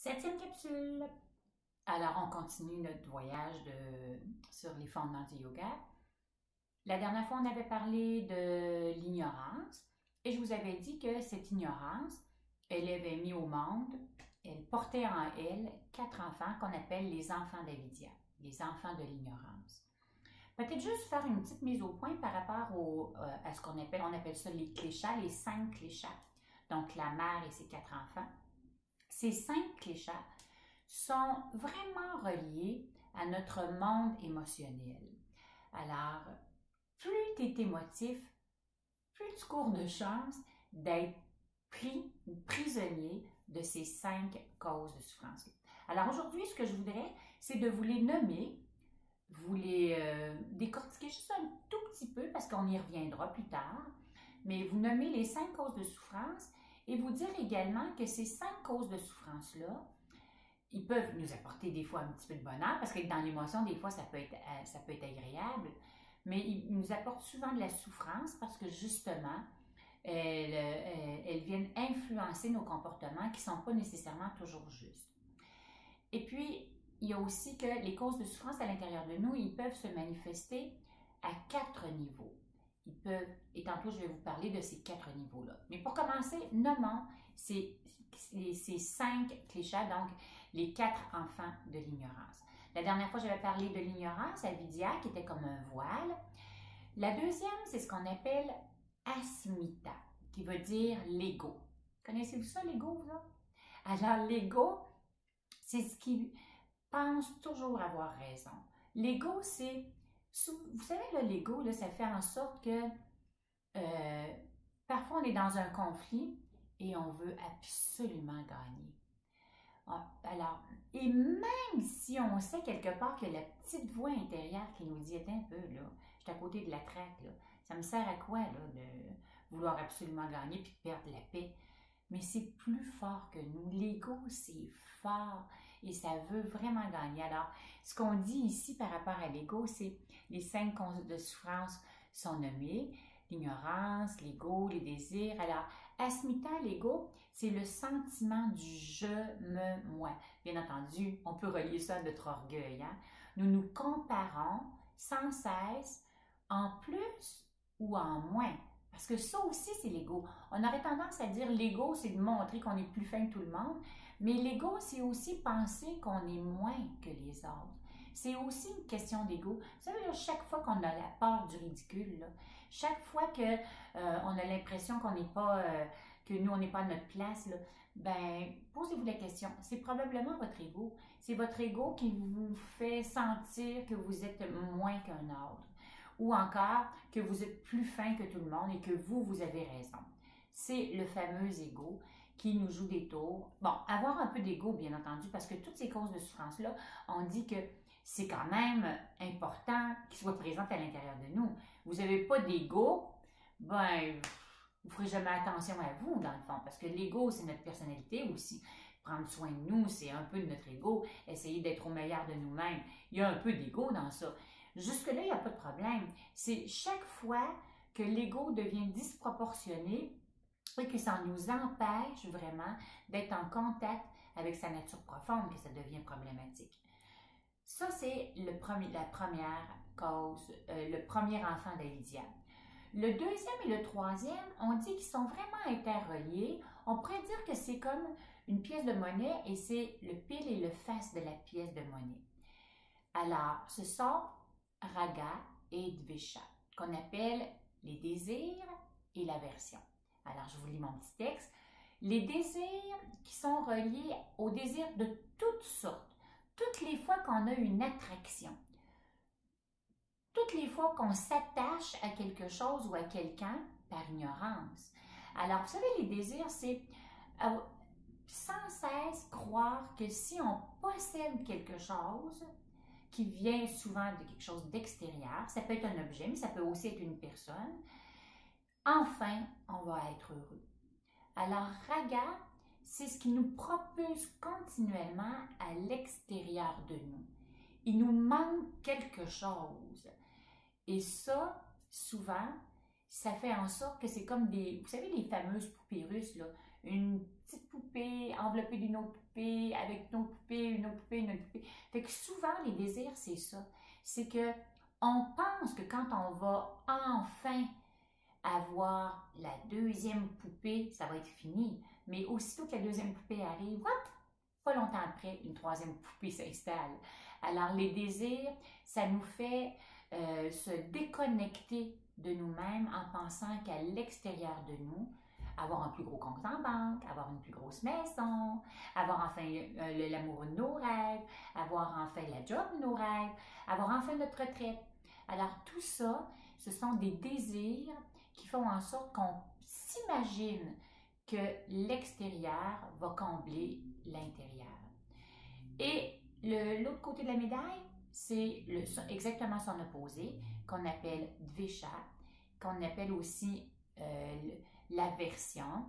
Septième capsule. Alors, on continue notre voyage sur les fondements du yoga. La dernière fois, on avait parlé de l'ignorance et je vous avais dit que cette ignorance, elle avait mis au monde, elle portait en elle 4 enfants qu'on appelle les enfants d'Avidya, les enfants de l'ignorance. Peut-être juste faire une petite mise au point par rapport à ce qu'on appelle ça les kleshas, les 5 kleshas. Donc, la mère et ses 4 enfants. Ces 5 kleshas sont vraiment reliés à notre monde émotionnel. Alors, plus tu es émotif, plus tu cours de chance d'être pris ou prisonnier de ces 5 causes de souffrance. Alors aujourd'hui, ce que je voudrais, c'est de vous les nommer, vous les décortiquer juste un tout petit peu parce qu'on y reviendra plus tard, mais vous nommez les 5 causes de souffrance et vous dire également que ces 5 causes de souffrance-là, ils peuvent nous apporter des fois un petit peu de bonheur, parce que dans l'émotion, des fois, ça peut être agréable, mais ils nous apportent souvent de la souffrance parce que justement, elles viennent influencer nos comportements qui ne sont pas nécessairement toujours justes. Et puis, il y a aussi que les causes de souffrance à l'intérieur de nous, ils peuvent se manifester à 4 niveaux. Ils peuvent, et tantôt je vais vous parler de ces 4 niveaux-là. Mais pour commencer, nommons ces 5 kleshas, donc les 4 enfants de l'ignorance. La dernière fois, j'avais parlé de l'ignorance, Avidya, qui était comme un voile. La deuxième, c'est ce qu'on appelle asmita, qui veut dire l'ego. Connaissez-vous ça, l'ego, vous autres? Alors, l'ego, c'est ce qui pense toujours avoir raison. L'ego, c'est... Vous savez, l'ego, ça fait en sorte que parfois on est dans un conflit et on veut absolument gagner. Alors, et même si on sait quelque part que la petite voix intérieure qui nous dit, un peu, là, je suis à côté de la traque, là, ça me sert à quoi, là, de vouloir absolument gagner puis de perdre la paix? Mais c'est plus fort que nous. L'ego, c'est fort et ça veut vraiment gagner. Alors, ce qu'on dit ici par rapport à l'ego, c'est les 5 causes de souffrance sont nommées, l'ignorance, l'ego, les désirs. Alors, asmita, l'ego, c'est le sentiment du je, me, moi. Bien entendu, on peut relier ça à notre orgueil. Hein? Nous nous comparons sans cesse en plus ou en moins. Parce que ça aussi, c'est l'ego. On aurait tendance à dire l'ego, c'est de montrer qu'on est plus fin que tout le monde, mais l'ego, c'est aussi penser qu'on est moins que les autres. C'est aussi une question d'ego. Vous savez, là, chaque fois qu'on a la peur du ridicule, là, chaque fois qu'on a l'impression qu'on n'est pas, que nous, on n'est pas à notre place, là, ben, posez-vous la question. C'est probablement votre ego. C'est votre ego qui vous fait sentir que vous êtes moins qu'un autre. Ou encore que vous êtes plus fin que tout le monde et que vous avez raison. C'est le fameux ego qui nous joue des tours. Bon, avoir un peu d'ego, bien entendu, parce que toutes ces causes de souffrance-là, on dit que c'est quand même important qu'ils soient présents à l'intérieur de nous. Vous n'avez pas d'ego, ben, vous ne ferez jamais attention à vous, dans le fond, parce que l'ego, c'est notre personnalité aussi. Prendre soin de nous, c'est un peu de notre ego. Essayer d'être au meilleur de nous-mêmes. Il y a un peu d'ego dans ça. Jusque-là, il n'y a pas de problème. C'est chaque fois que l'ego devient disproportionné et que ça nous empêche vraiment d'être en contact avec sa nature profonde que ça devient problématique. Ça, c'est la première cause, le premier enfant d'Avidya. Le deuxième et le troisième, on dit qu'ils sont vraiment interreliés. On pourrait dire que c'est comme une pièce de monnaie et c'est le pile et le face de la pièce de monnaie. Alors, ce sont raga et dvesha, qu'on appelle les désirs et l'aversion. Alors, je vous lis mon petit texte. Les désirs qui sont reliés aux désirs de toutes sortes, toutes les fois qu'on a une attraction, toutes les fois qu'on s'attache à quelque chose ou à quelqu'un par ignorance. Alors, vous savez, les désirs, c'est sans cesse croire que si on possède quelque chose, qui vient souvent de quelque chose d'extérieur, ça peut être un objet, mais ça peut aussi être une personne, enfin, on va être heureux. Alors, raga, c'est ce qui nous propulse continuellement à l'extérieur de nous. Il nous manque quelque chose. Et ça, souvent, ça fait en sorte que c'est comme des... Vous savez, les fameuses poupées russes, là? Une petite poupée poupée, enveloppée d'une autre poupée, avec une autre poupée, une autre poupée, une autre poupée. Fait que souvent, les désirs, c'est ça. C'est que on pense que quand on va enfin avoir la deuxième poupée, ça va être fini. Mais aussitôt que la deuxième poupée arrive, hop, pas longtemps après, une troisième poupée s'installe. Alors, les désirs, ça nous fait se déconnecter de nous-mêmes en pensant qu'à l'extérieur de nous, avoir un plus gros compte en banque, avoir une plus grosse maison, avoir enfin l'amour de nos rêves, avoir enfin la job de nos rêves, avoir enfin notre retraite. Alors tout ça, ce sont des désirs qui font en sorte qu'on s'imagine que l'extérieur va combler l'intérieur. Et l'autre côté de la médaille, c'est exactement son opposé, qu'on appelle dvesha, qu'on appelle aussi l'aversion.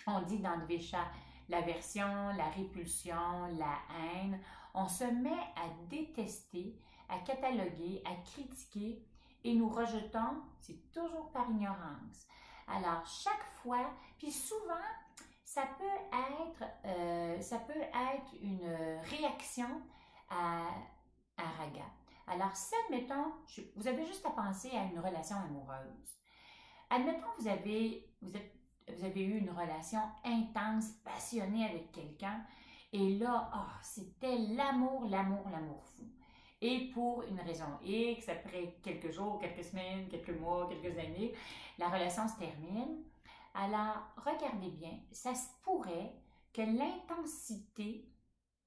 On dit dans dvesha l'aversion, la répulsion, la haine. On se met à détester, à cataloguer, à critiquer et nous rejetons, c'est toujours par ignorance. Alors, chaque fois, puis souvent, ça peut être une réaction à raga. Alors, si, admettons, vous avez juste à penser à une relation amoureuse. Admettons, vous avez eu une relation intense, passionnée avec quelqu'un, et là, c'était l'amour fou. Et pour une raison X, après quelques jours, quelques semaines, quelques mois, quelques années, la relation se termine. Alors, regardez bien, ça se pourrait que l'intensité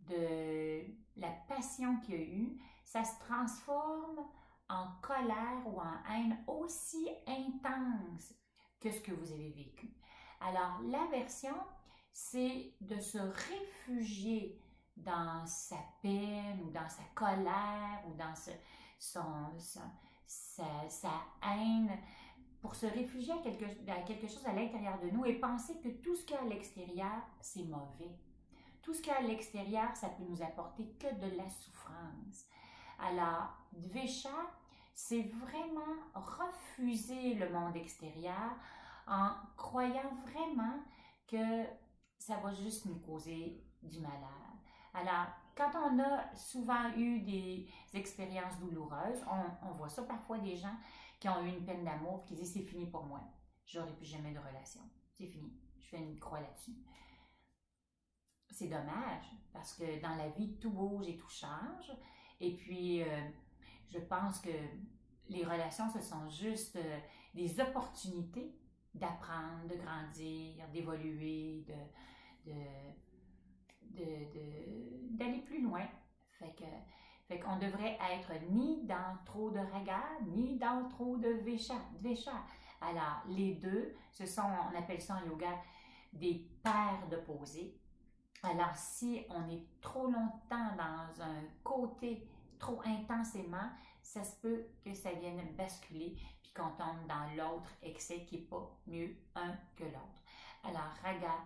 de la passion qu'il y a eu, ça se transforme en colère ou en haine aussi intense que ce que vous avez vécu. Alors, l'aversion, c'est de se réfugier dans sa peine ou dans sa colère ou dans sa haine pour se réfugier à quelque chose à l'intérieur de nous et penser que tout ce qu'il y a à l'extérieur, c'est mauvais. Tout ce qu'il y a à l'extérieur, ça peut nous apporter que de la souffrance. Alors, dvesha, c'est vraiment refuser le monde extérieur en croyant vraiment que ça va juste nous causer du malheur. Alors, quand on a souvent eu des expériences douloureuses, on voit ça parfois des gens qui ont eu une peine d'amour qui disent « c'est fini pour moi, j'aurai plus jamais de relation, c'est fini, je fais une croix là-dessus ». C'est dommage parce que dans la vie, tout bouge et tout change. Et puis, je pense que les relations, ce sont juste des opportunités d'apprendre, de grandir, d'évoluer, d'aller plus loin. Fait qu'on devrait être ni dans trop de raga, ni dans trop de dvesha. Alors, les deux, on appelle ça en yoga, des paires d'opposés. Alors, si on est trop longtemps dans un côté, trop intensément, ça se peut que ça vienne basculer puis qu'on tombe dans l'autre excès qui n'est pas mieux un que l'autre. Alors, raga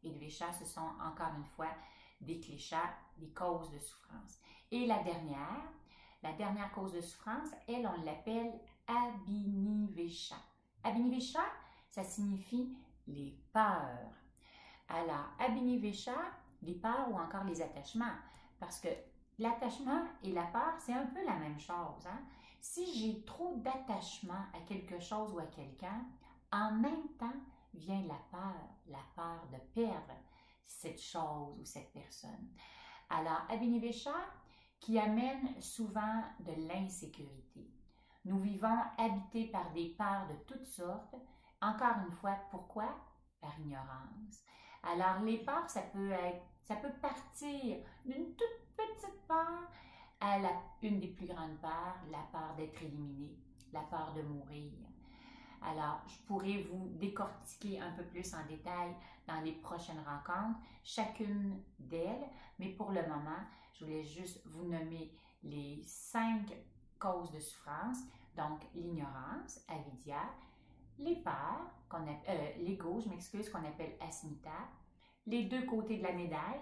et dvesha, ce sont encore une fois des kleshas, des causes de souffrance. Et la dernière cause de souffrance, elle, on l'appelle abhinivesha. Abhinivesha, ça signifie les peurs. Alors, abhinivesha, les peurs ou encore les attachements. Parce que l'attachement et la peur, c'est un peu la même chose. Hein? Si j'ai trop d'attachement à quelque chose ou à quelqu'un, en même temps vient la peur de perdre cette chose ou cette personne. Alors, abhinivesha, qui amène souvent de l'insécurité. Nous vivons habités par des peurs de toutes sortes. Encore une fois, pourquoi? Par ignorance. Alors, les peurs, ça peut partir d'une toute petite peur à une des plus grandes peurs, la peur d'être éliminé, la peur de mourir. Alors, je pourrais vous décortiquer un peu plus en détail dans les prochaines rencontres, chacune d'elles, mais pour le moment, je voulais juste vous nommer les 5 causes de souffrance, donc l'ignorance, avidya, les peurs, l'ego, qu'on appelle asmita, les deux côtés de la médaille,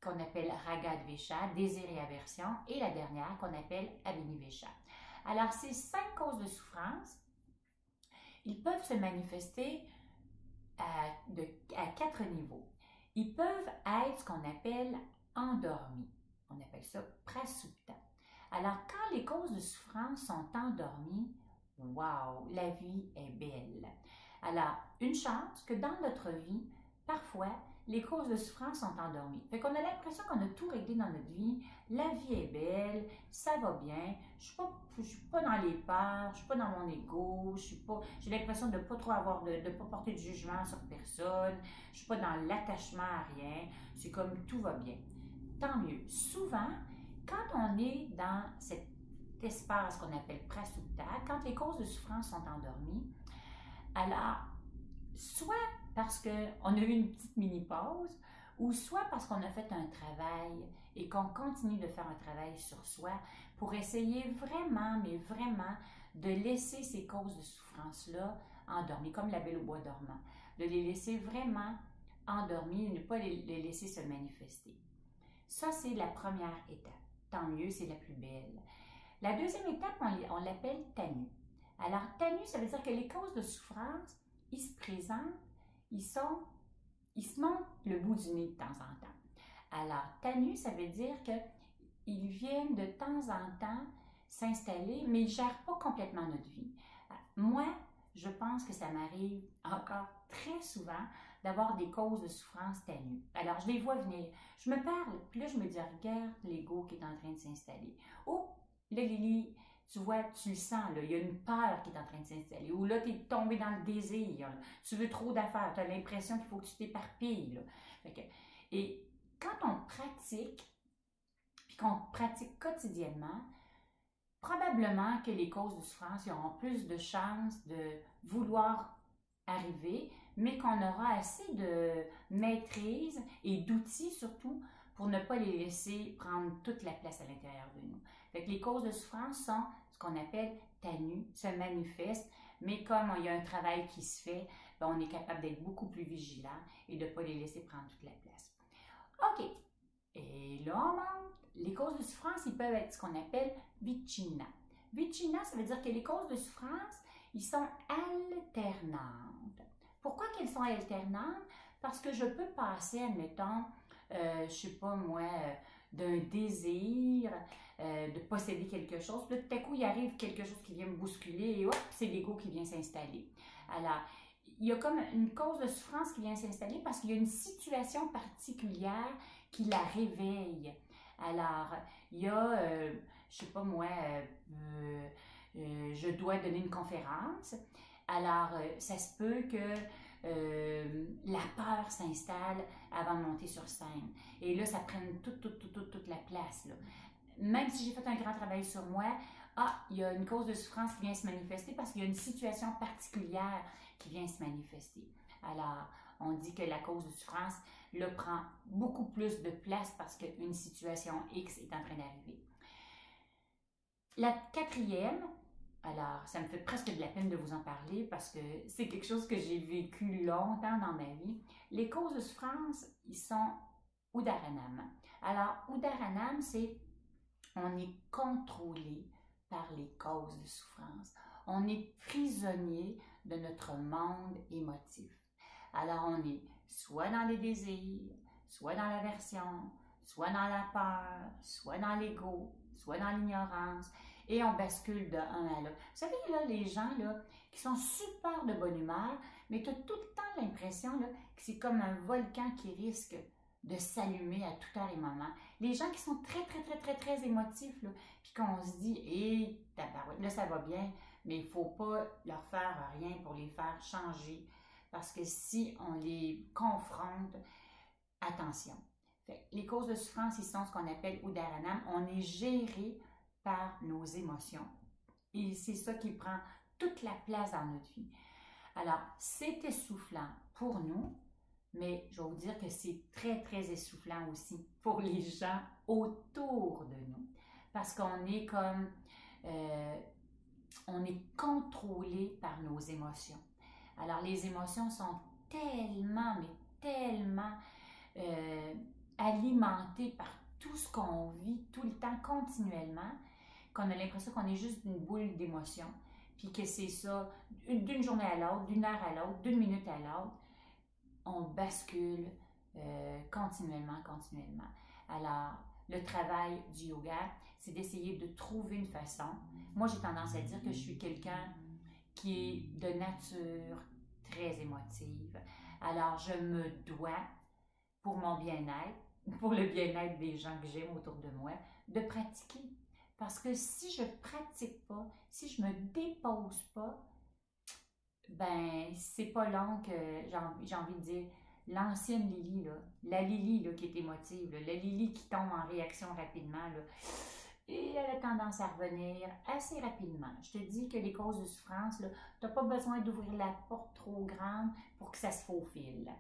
qu'on appelle raga dvesha, désir et aversion, et la dernière qu'on appelle abhinivesha. Alors, ces 5 causes de souffrance, ils peuvent se manifester à 4 niveaux. ils peuvent être ce qu'on appelle endormis. On appelle ça prasupta. Alors, quand les causes de souffrance sont endormies, wow, la vie est belle. Alors, une chance que dans notre vie, parfois, les causes de souffrance sont endormies. Fait qu'on a l'impression qu'on a tout réglé dans notre vie, la vie est belle, ça va bien, je suis pas dans les peurs, je suis pas dans mon ego, j'ai l'impression de pas trop avoir, de pas porter de jugement sur personne, je suis pas dans l'attachement à rien, c'est comme tout va bien. Tant mieux. Souvent, quand on est dans cet espace qu'on appelle prasupta, quand les causes de souffrance sont endormies, alors, soit parce qu'on a eu une petite mini-pause, ou soit parce qu'on a fait un travail et qu'on continue de faire un travail sur soi pour essayer vraiment, mais vraiment, de laisser ces causes de souffrance-là endormies, comme la Belle au bois dormant, de les laisser vraiment endormies et ne pas les laisser se manifester. Ça, c'est la première étape. Tant mieux, c'est la plus belle. La deuxième étape, on l'appelle Tanu. Alors, Tanu, ça veut dire que les causes de souffrance, ils se présentent, ils se montrent le bout du nez de temps en temps. Alors, Tanu, ça veut dire qu'ils viennent de temps en temps s'installer, mais ils ne gèrent pas complètement notre vie. Moi, je pense que ça m'arrive encore très souvent d'avoir des causes de souffrance ténues. Alors, je les vois venir. Je me parle, puis là, je me dis, regarde l'ego qui est en train de s'installer. Oh, là, Lily, tu vois, tu le sens, là, il y a une peur qui est en train de s'installer. Ou là, tu es tombé dans le désir. Là. Tu veux trop d'affaires. Tu as l'impression qu'il faut que tu t'éparpilles. Et quand on pratique, puis qu'on pratique quotidiennement, probablement que les causes de souffrance auront plus de chances de vouloir arriver, mais qu'on aura assez de maîtrise et d'outils surtout pour ne pas les laisser prendre toute la place à l'intérieur de nous. Fait que les causes de souffrance sont ce qu'on appelle Tanu, se manifestent, mais comme il y a un travail qui se fait, ben on est capable d'être beaucoup plus vigilant et de ne pas les laisser prendre toute la place. OK. Et là, on monte. Les causes de souffrance, ils peuvent être ce qu'on appelle Vichinna. Vichinna, ça veut dire que les causes de souffrance, ils sont alternantes. Pourquoi qu'elles sont alternantes? Parce que je peux passer, admettons, je ne sais pas moi, d'un désir de posséder quelque chose, puis là, tout à coup, il arrive quelque chose qui vient me bousculer et hop, c'est l'ego qui vient s'installer. Alors, il y a comme une cause de souffrance qui vient s'installer parce qu'il y a une situation particulière qui la réveille. Alors, il y a, je ne sais pas moi, je dois donner une conférence. Alors, ça se peut que la peur s'installe avant de monter sur scène. Et là, ça prenne toute la place. Là. Même si j'ai fait un grand travail sur moi, il y a une cause de souffrance qui vient se manifester parce qu'il y a une situation particulière qui vient se manifester. Alors, on dit que la cause de souffrance, là, prend beaucoup plus de place parce qu'une situation X est en train d'arriver. La quatrième, alors, ça me fait presque de la peine de vous en parler parce que c'est quelque chose que j'ai vécu longtemps dans ma vie. Les causes de souffrance, ils sont Udaranam. Alors, Udaranam, c'est on est contrôlé par les causes de souffrance. On est prisonnier de notre monde émotif. Alors, on est soit dans les désirs, soit dans l'aversion, soit dans la peur, soit dans l'ego, soit dans l'ignorance, et on bascule de un à l'autre. Vous savez, là, les gens là, qui sont super de bonne humeur, mais tu as tout le temps l'impression là, que c'est comme un volcan qui risque de s'allumer à tout heure et moment. Les gens qui sont très émotifs, là, puis qu'on se dit, hé, tabarouette, là, ça va bien, mais il ne faut pas leur faire rien pour les faire changer. Parce que si on les confronte, attention. Fait, les causes de souffrance, ils sont ce qu'on appelle Udaranam. On est géré par nos émotions. Et c'est ça qui prend toute la place dans notre vie. Alors, c'est essoufflant pour nous, mais je vais vous dire que c'est très essoufflant aussi pour les gens autour de nous. Parce qu'on est comme, on est contrôlé par nos émotions. Alors, les émotions sont tellement alimentées par tout ce qu'on vit tout le temps, continuellement, qu'on a l'impression qu'on est juste une boule d'émotions, puis que c'est ça, d'une journée à l'autre, d'une heure à l'autre, d'une minute à l'autre, on bascule continuellement, continuellement. Alors, le travail du yoga, c'est d'essayer de trouver une façon. Moi, j'ai tendance à dire que je suis quelqu'un qui est de nature très émotive. Alors, je me dois, pour mon bien-être, pour le bien-être des gens que j'aime autour de moi, de pratiquer. Parce que si je ne pratique pas, si je ne me dépose pas, ben, c'est pas long que j'ai envie de dire l'ancienne Lily, là, la Lily là, qui est émotive, là, la Lily qui tombe en réaction rapidement, là, et elle a tendance à revenir assez rapidement. Je te dis que les causes de souffrance, tu n'as pas besoin d'ouvrir la porte trop grande pour que ça se faufile.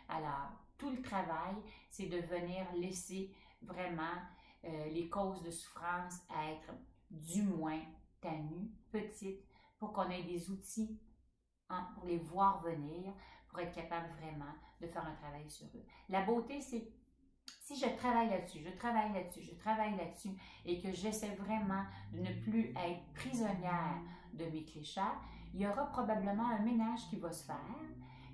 Alors, tout le travail, c'est de venir laisser vraiment les causes de souffrance être du moins tenues, petites, pour qu'on ait des outils pour les voir venir, pour être capable vraiment de faire un travail sur eux. La beauté, c'est si je travaille là-dessus, je travaille là-dessus, je travaille là-dessus et que j'essaie vraiment de ne plus être prisonnière de mes clichés, il y aura probablement un ménage qui va se faire,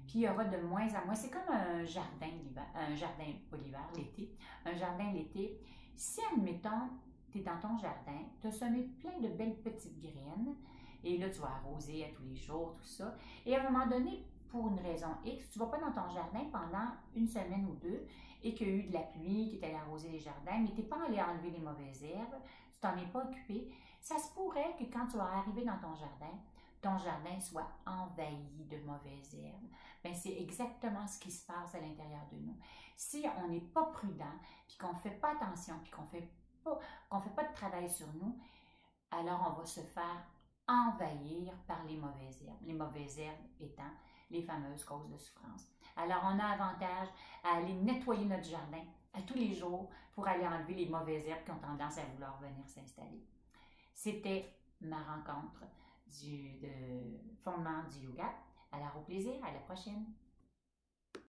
puis il y aura de moins en moins. C'est comme un jardin l'hiver, un jardin pas l'hiver, l'été, un jardin l'été. Si, admettons, tu es dans ton jardin, tu as semé plein de belles petites graines, et là, tu vas arroser à tous les jours, tout ça, et à un moment donné, pour une raison X, tu ne vas pas dans ton jardin pendant une semaine ou deux, et qu'il y a eu de la pluie, qui est allé arroser les jardins, mais tu n'es pas allé enlever les mauvaises herbes, tu t'en es pas occupé, ça se pourrait que quand tu vas arriver dans ton jardin soit envahi de mauvaises herbes. Bien, c'est exactement ce qui se passe à l'intérieur de nous. Si on n'est pas prudent, puis qu'on ne fait pas attention, puis qu'on fait pas de travail sur nous, alors on va se faire envahir par les mauvaises herbes. Les mauvaises herbes étant les fameuses causes de souffrance. Alors, on a avantage à aller nettoyer notre jardin à tous les jours pour aller enlever les mauvaises herbes qui ont tendance à vouloir venir s'installer. C'était ma rencontre de fondement du yoga. Alors, au plaisir, à la prochaine!